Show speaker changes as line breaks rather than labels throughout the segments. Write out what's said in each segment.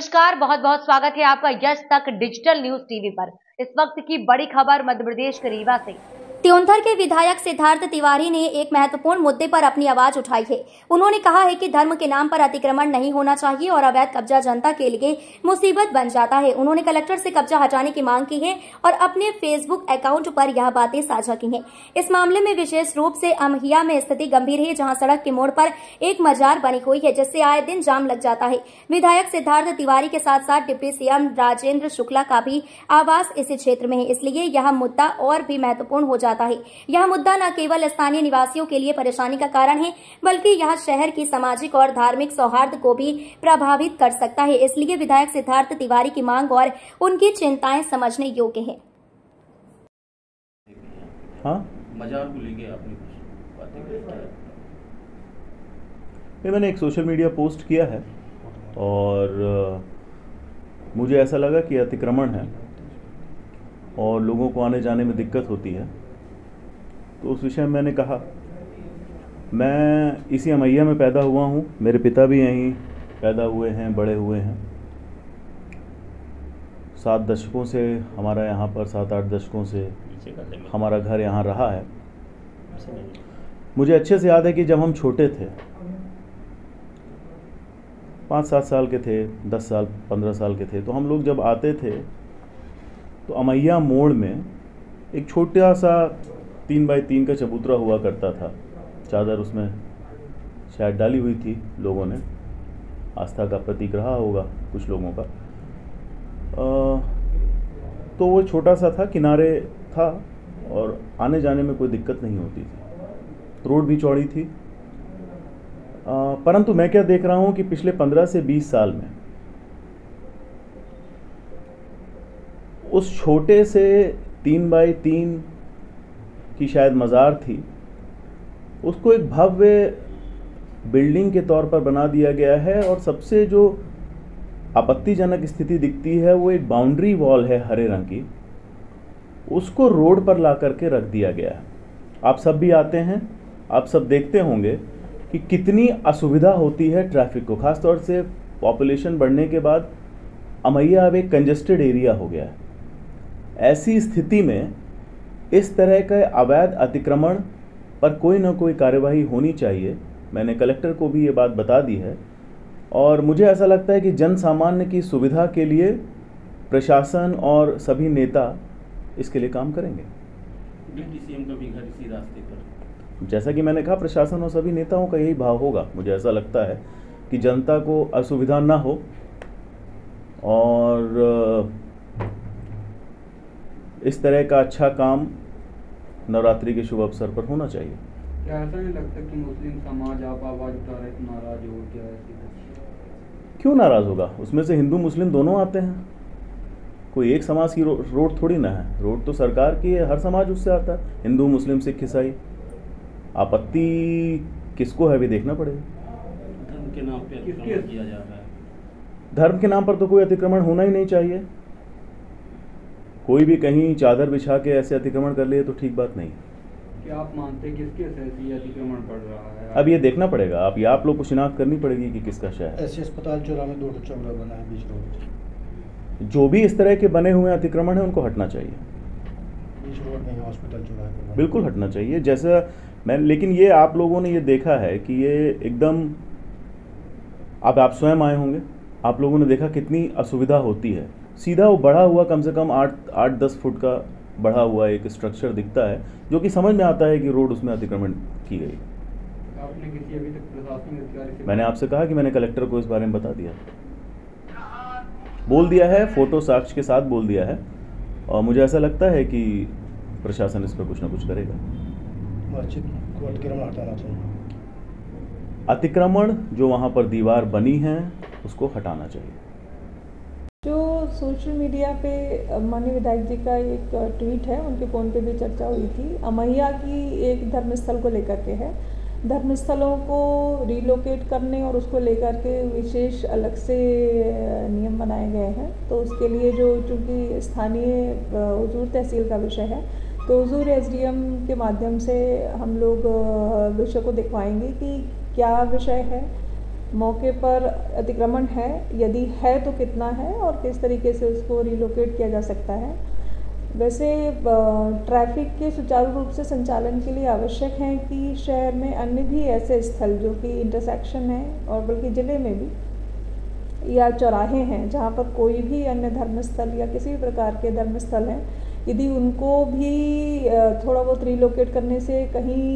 नमस्कार, बहुत बहुत स्वागत है आपका यश तक डिजिटल न्यूज टीवी पर। इस वक्त की बड़ी खबर मध्य प्रदेश के रीवा से। त्योंथर के विधायक सिद्धार्थ तिवारी ने एक महत्वपूर्ण मुद्दे पर अपनी आवाज उठाई है। उन्होंने कहा है कि धर्म के नाम पर अतिक्रमण नहीं होना चाहिए और अवैध कब्जा जनता के लिए मुसीबत बन जाता है। उन्होंने कलेक्टर से कब्जा हटाने की मांग की है और अपने फेसबुक अकाउंट पर यह बातें साझा की हैं। इस मामले में विशेष रूप से अमहिया में स्थिति गंभीर है, जहां सड़क के मोड़ पर एक मजार बनी हुई है, जिससे आए दिन जाम लग जाता है। विधायक सिद्धार्थ तिवारी के साथ साथ डिप्टी सीएम राजेंद्र शुक्ला का भी आवास इसी क्षेत्र में है, इसलिए यह मुद्दा और भी महत्वपूर्ण हो जाता है। यह मुद्दा न केवल स्थानीय निवासियों के लिए परेशानी का कारण है, बल्कि यह शहर की सामाजिक और धार्मिक सौहार्द को भी प्रभावित कर सकता है। इसलिए विधायक सिद्धार्थ तिवारी की मांग और उनकी चिंताएं समझने योग्य है।
हाँ,
मजार को लेके आपने कुछ बातें की?
मैंने एक सोशल मीडिया पोस्ट किया है और मुझे ऐसा लगा कि अतिक्रमण है और लोगों को आने जाने में दिक्कत होती है, तो उस विषय में मैंने कहा। मैं इसी अमैया में पैदा हुआ हूँ, मेरे पिता भी यहीं पैदा हुए हैं, बड़े हुए हैं। 7 दशकों से हमारा यहाँ पर 7-8 दशकों से हमारा घर यहाँ रहा है। मुझे अच्छे से याद है कि जब हम छोटे थे, 5-7 साल के थे, 10 साल 15 साल के थे, तो हम लोग जब आते थे तो अमैया मोड़ में एक छोटा सा 3x3 का चबूतरा हुआ करता था। चादर उसमें शायद डाली हुई थी, लोगों ने, आस्था का प्रतीक रहा होगा कुछ लोगों का। तो वो छोटा सा था, किनारे था और आने जाने में कोई दिक्कत नहीं होती थी, रोड भी चौड़ी थी। परंतु मैं क्या देख रहा हूँ कि पिछले 15 से 20 साल में उस छोटे से 3x3 की शायद मज़ार थी, उसको एक भव्य बिल्डिंग के तौर पर बना दिया गया है। और सबसे जो आपत्तिजनक स्थिति दिखती है वो एक बाउंड्री वॉल है हरे रंग की, उसको रोड पर ला करके रख दिया गया है। आप सब भी आते हैं, आप सब देखते होंगे कि कितनी असुविधा होती है ट्रैफिक को, खासतौर से पॉपुलेशन बढ़ने के बाद अमैया अब एक कंजेस्टेड एरिया हो गया है। ऐसी स्थिति में इस तरह के अवैध अतिक्रमण पर कोई ना कोई कार्यवाही होनी चाहिए। मैंने कलेक्टर को भी ये बात बता दी है और मुझे ऐसा लगता है कि जन सामान्य की सुविधा के लिए प्रशासन और सभी नेता इसके लिए काम करेंगे।
डिप्टी सीएम का भी घर इसी रास्ते पर,
जैसा कि मैंने कहा, प्रशासन और सभी नेताओं का यही भाव होगा। मुझे ऐसा लगता है कि जनता को असुविधा ना हो और इस तरह का अच्छा काम नवरात्रि के शुभ अवसर पर होना चाहिए।
क्या ऐसा नहीं लगता कि मुस्लिम समाज आप आवाज उठा रहे तो नाराज हो क्या?
क्यों नाराज होगा? उसमें से हिंदू मुस्लिम दोनों आते हैं, कोई एक समाज की रोड थोड़ी ना है। रोड तो सरकार की है, हर समाज उससे आता है, हिंदू मुस्लिम सिख ईसाई। आपत्ति किसको है, भी देखना पड़ेगा।
धर्म के नाम पे अतिक्रमण किया जा रहा है।
धर्म के नाम पर तो कोई अतिक्रमण होना ही नहीं चाहिए। कोई भी कहीं चादर बिछा के ऐसे अतिक्रमण कर लिए तो ठीक बात नहीं।
क्या आप मानते हैं किसके से ये अतिक्रमण बढ़ रहा है?
अब ये देखना पड़ेगा, आप लोग को शिनाख्त करनी पड़ेगी कि किसका शहर है।
ऐसे अस्पताल चौराहे में 2 चौराहा बना है बीच रोड।
जो भी इस तरह के बने हुए अतिक्रमण है उनको हटना चाहिए।
बीच रोड में हॉस्पिटल चौराहे
बिल्कुल हटना चाहिए। जैसा मैं, लेकिन ये आप लोगों ने ये देखा है कि ये एकदम, अब आप स्वयं आए होंगे, आप लोगों ने देखा कितनी असुविधा होती है। सीधा वो बढ़ा हुआ कम से कम 8-10 फुट का बढ़ा हुआ एक स्ट्रक्चर दिखता है, जो कि समझ में आता है कि रोड उसमें अतिक्रमण की गई।
आपने किसी अभी तक प्रशासनिक अधिकारी से?
मैंने आपसे कहा कि मैंने कलेक्टर को इस बारे में बता दिया, बोल दिया है, फोटो साक्ष्य के साथ बोल दिया है और मुझे ऐसा लगता है कि प्रशासन इस पर कुछ ना कुछ करेगा।
मस्जिद को अतिक्रमण हटाना चाहिए।
अतिक्रमण जो वहाँ पर दीवार बनी है उसको हटाना चाहिए।
जो सोशल मीडिया पे माननीय विधायक जी का एक ट्वीट है, उनके फ़ोन पे भी चर्चा हुई थी। अमैया की एक धर्मस्थल को लेकर के है। धर्मस्थलों को रिलोकेट करने और उसको लेकर के विशेष अलग से नियम बनाए गए हैं। तो उसके लिए जो चूँकि स्थानीय हुजूर तहसील का विषय है, तो हुजूर एसडीएम के माध्यम से हम लोग विषय को दिखवाएंगे कि क्या विषय है मौके पर अतिक्रमण है, यदि है तो कितना है और किस तरीके से उसको रिलोकेट किया जा सकता है। वैसे ट्रैफिक के सुचारू रूप से संचालन के लिए आवश्यक है कि शहर में अन्य भी ऐसे स्थल जो कि इंटरसेक्शन है और बल्कि ज़िले में भी या चौराहे हैं जहाँ पर कोई भी अन्य धर्मस्थल या किसी भी प्रकार के धर्मस्थल हैं, यदि उनको भी थोड़ा बहुत रिलोकेट करने से कहीं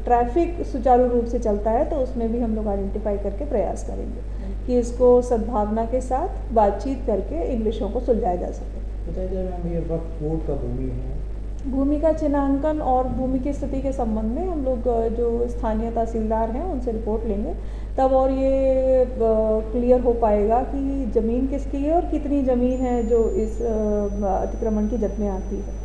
ट्रैफिक सुचारू रूप से चलता है तो उसमें भी हम लोग आइडेंटिफाई करके प्रयास करेंगे कि इसको सद्भावना के साथ बातचीत करके इन विषयों को सुलझाया जा सके।
बताइए मैम, ये वक्त कोर्ट का भूमि है,
भूमि का चिन्हांकन और भूमि की स्थिति के संबंध में हम लोग जो स्थानीय तहसीलदार हैं उनसे रिपोर्ट लेंगे, तब और ये क्लियर हो पाएगा कि ज़मीन किसकी है और कितनी ज़मीन है जो इस अतिक्रमण की जद में आती है।